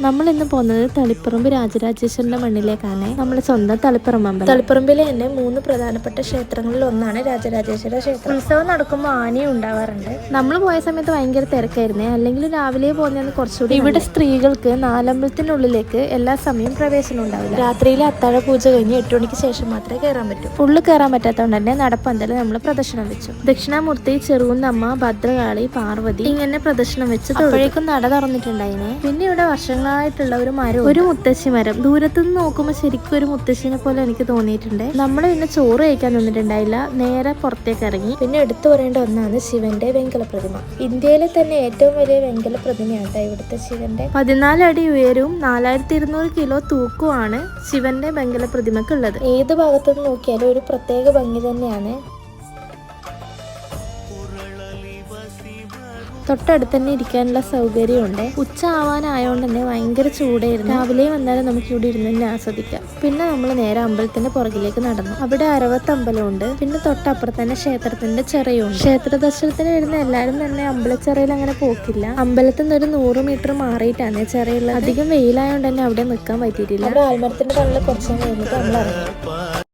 നമ്മൾ ഇന്ന് പോകുന്നത് തളിപ്പറമ്പ് രാജരാജേശ്വരന്റെ മണ്ണിലേക്കാണ്. നമ്മുടെ സ്വന്തം തളിപ്പറമ്പ് അമ്പലം. തളിപ്പറമ്പിലെ തന്നെ 3 പ്രധാനപ്പെട്ട ക്ഷേത്രങ്ങളിൽ ഒന്നാണ് രാജരാജേശ്വര ക്ഷേത്രം. ഉത്സവം നടക്കുമ്പോൾ ആനയും ഉണ്ടാവാറുണ്ട്. നമ്മൾ പോയ സമയത്ത് ഭയങ്കര തിരക്കായിരുന്നേ, അല്ലെങ്കിൽ രാവിലെ പോകുന്നതിന് കുറച്ചുകൂടി. ഇവിടെ സ്ത്രീകൾക്ക് നാലമ്പലത്തിനുള്ളിലേക്ക് എല്ലാ സമയം പ്രവേശനം ഉണ്ടാവില്ല. രാത്രിയിലെ അത്താഴ പൂജ കഴിഞ്ഞ് 8 മണിക്ക് ശേഷം മാത്രമേ കയറാൻ പറ്റൂ. ഉള്ളിൽ കയറാൻ പറ്റാത്തതുകൊണ്ട് തന്നെ നടപ്പന്തൽ നമ്മൾ പ്രദക്ഷിണം വെച്ചു. ദക്ഷിണാമൂർത്തി, ചെറുകുന്നമ്മ, ഭദ്രകാളി, പാർവതി ഇങ്ങനെ പ്രദക്ഷിണം വെച്ച് അപ്പോഴേക്കും നട തുറന്നിട്ടുണ്ടായിനെ. പിന്നെ ഇവിടെ വർഷങ്ങളായിട്ടുള്ള ഒരു മരം, ഒരു മുത്തശ്ശി മരം. ദൂരത്തുനിന്ന് നോക്കുമ്പോൾ ശരിക്കും ഒരു മുത്തശ്ശിനെ പോലെ എനിക്ക് തോന്നിയിട്ടുണ്ട്. നമ്മൾ പിന്നെ ചോറ് കഴിക്കാൻ നിന്നിട്ടുണ്ടായില്ല, നേരെ പുറത്തേക്ക് ഇറങ്ങി. പിന്നെ എടുത്തു പറയേണ്ട ഒന്നാണ് ശിവന്റെ വെങ്കല പ്രതിമ. ഇന്ത്യയിലെ തന്നെ ഏറ്റവും വലിയ വെങ്കല പ്രതിമയാണ് ഇവിടുത്തെ ശിവന്റെ. 14 അടി ഉയരവും 4200 കിലോ തൂക്കവുമാണ് ശിവന്റെ വെങ്കല പ്രതിമക്കുള്ളത്. ഏത് ഭാഗത്തുനിന്ന് നോക്കിയാലും ഒരു പ്രത്യേക ഭംഗി തന്നെയാണ്. തൊട്ടടുത്ത് തന്നെ ഇരിക്കാനുള്ള സൗകര്യമുണ്ട്. ഉച്ച ആവാനായതുകൊണ്ട് തന്നെ ഭയങ്കര ചൂടായിരുന്നു. രാവിലെ വന്നാലും നമുക്ക് ഇവിടെ ഇരുന്ന് തന്നെ ആസ്വദിക്കാം. പിന്നെ നമ്മൾ നേരെ അമ്പലത്തിന്റെ പുറകിലേക്ക് നടന്നു. അവിടെ അരവത്ത് അമ്പലമുണ്ട്. പിന്നെ തൊട്ടപ്പുറത്ത് തന്നെ ക്ഷേത്രത്തിന്റെ ചെറിയുണ്ട്. ക്ഷേത്ര ദർശനത്തിന് വരുന്ന എല്ലാവരും തന്നെ അമ്പലച്ചെറയിൽ അങ്ങനെ പോക്കില്ല. അമ്പലത്തിൽ നിന്ന് ഒരു 100 മീറ്റർ മാറിയിട്ടാണ് ചെറിയുള്ളത്. അധികം വെയിലായതുകൊണ്ട് തന്നെ അവിടെ നിൽക്കാൻ പറ്റിയിട്ടില്ല. അവിടെ ആൽമരത്തിന്റെ തള്ളിൽ കുറച്ച് കഴിഞ്ഞിട്ട് നമ്മൾ ഇറങ്ങി.